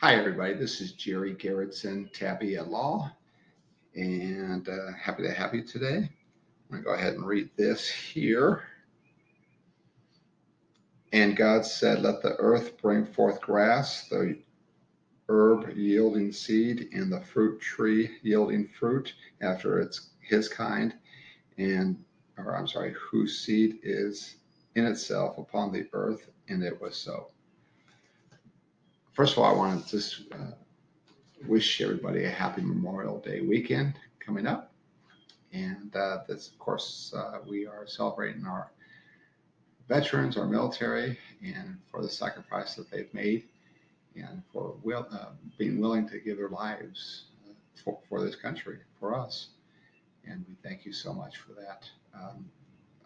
Hi, everybody. This is Jerry Garrettson, Tabby at Law, and happy to have you today. I'm going to go ahead and read this here. And God said, "Let the earth bring forth grass, the herb yielding seed, and the fruit tree yielding fruit after his kind, whose seed is in itself upon the earth." And it was so. First of all, I want to just wish everybody a happy Memorial Day weekend coming up. And this, of course, we are celebrating our veterans, our military, and for the sacrifice that they've made, and for being willing to give their lives for this country, for us. And we thank you so much for that.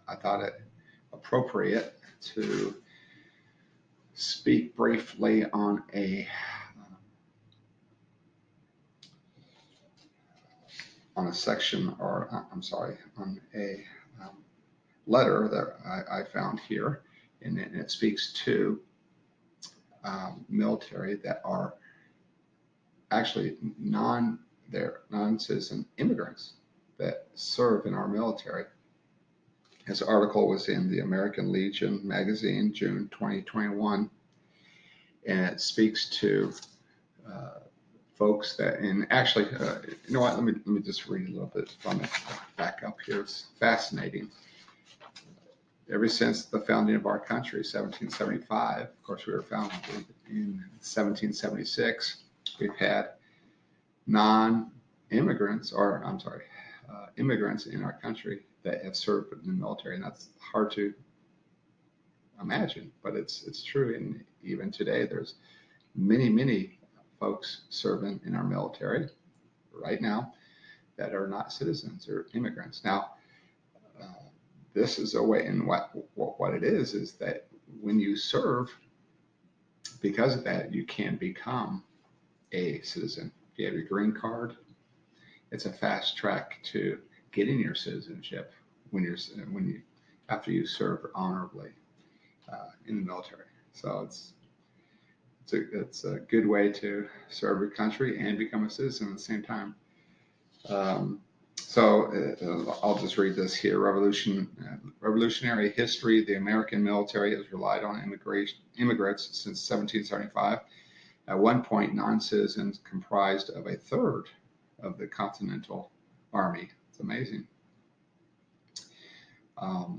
I thought it appropriate to speak briefly on a section, on a letter that I found here, and it speaks to military that are actually non-citizen immigrants that serve in our military. This article was in the American Legion magazine, June 2021, and it speaks to folks that, and actually, you know what? Let me just read a little bit from it. Back up here. It's fascinating. Ever since the founding of our country, 1775, of course, we were founded in 1776, we've had immigrants in our country that have served in the military, and that's hard to imagine, but it's true. And even today, there's many folks serving in our military right now that are not citizens or immigrants. Now, this is a way, and what it is that when you serve, because of that, you can become a citizen. If you have your green card, it's a fast track to getting your citizenship after you serve honorably in the military. So it's a good way to serve your country and become a citizen at the same time. I'll just read this here. Revolutionary history. The American military has relied on immigrants since 1775. At one point, non-citizens comprised of a third of the Continental Army. It's amazing. Let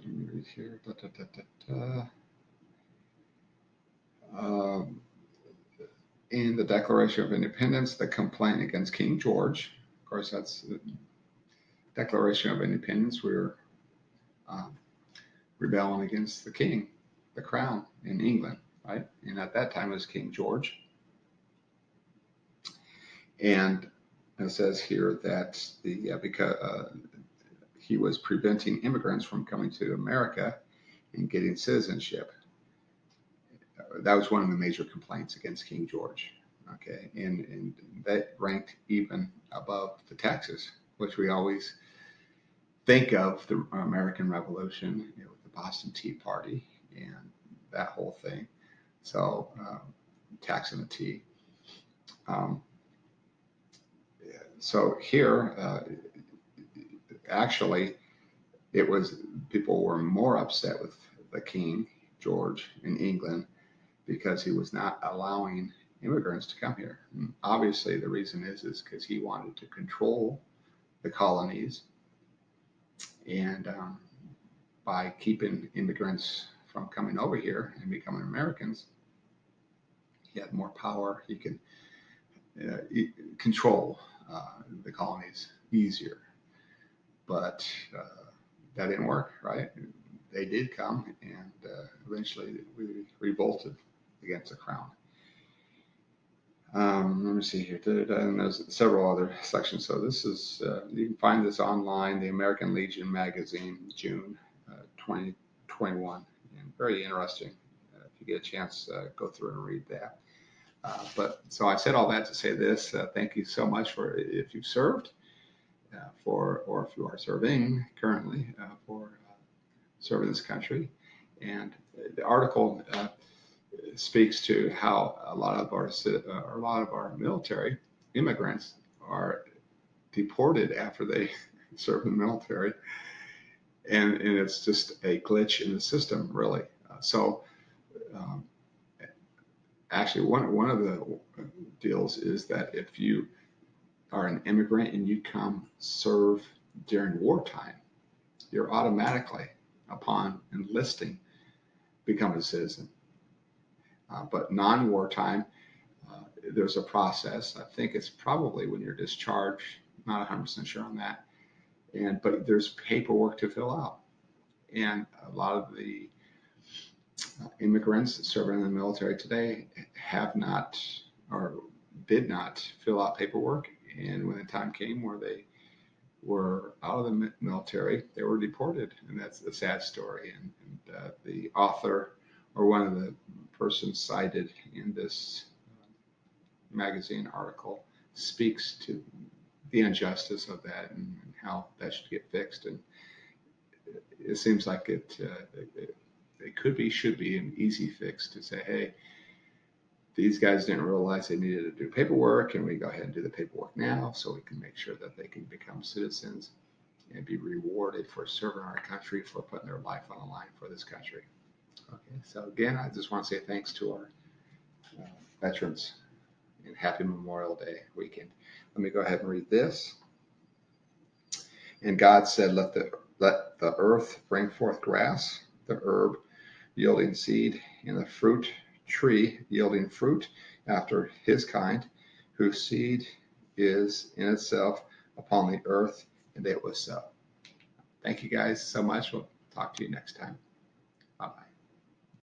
me read here. In the Declaration of Independence, the complaint against King George. Of course, that's the Declaration of Independence. We were rebelling against the king, the crown in England, right? And at that time it was King George. And it says here that because he was preventing immigrants from coming to America and getting citizenship. That was one of the major complaints against King George. Okay, and that ranked even above the taxes, which we always think of the American Revolution, with the Boston Tea Party and that whole thing. So taxing the tea. So here, actually, it was people were more upset with the King George in England because he was not allowing immigrants to come here. And obviously, the reason is because he wanted to control the colonies, and by keeping immigrants from coming over here and becoming Americans, he had more power. He could control the colonies easier. But that didn't work, right? They did come, and eventually we revolted against the crown. Let me see here. And there's several other sections. So this is, you can find this online, the American Legion magazine, June 2021. And very interesting. If you get a chance, go through and read that. So I said all that to say this. Thank you so much for if you've served, or if you are serving currently, for serving this country. And the article speaks to how a lot of our military immigrants are deported after they serve in the military, and it's just a glitch in the system, really. So um, actually, one of the deals is that if you are an immigrant and you come serve during wartime, you're automatically, upon enlisting, become a citizen. But non-wartime, there's a process. I think it's probably when you're discharged. Not 100% sure on that. But there's paperwork to fill out, and a lot of the immigrants serving in the military today have not or did not fill out paperwork. And when the time came where they were out of the military, they were deported, and that's a sad story. And the author, or one of the persons cited in this magazine article, speaks to the injustice of that and how that should get fixed. And it seems like it could be, should be an easy fix to say, hey, these guys didn't realize they needed to do paperwork, and we go ahead and do the paperwork now so we can make sure that they can become citizens and be rewarded for serving our country, for putting their life on the line for this country. Okay, so again, I just want to say thanks to our veterans and happy Memorial Day weekend. Let me go ahead and read this. And God said, let the earth bring forth grass, the herb yielding seed, and the fruit tree yielding fruit after his kind, whose seed is in itself upon the earth. And it was so. Thank you guys so much. We'll talk to you next time. Bye-bye.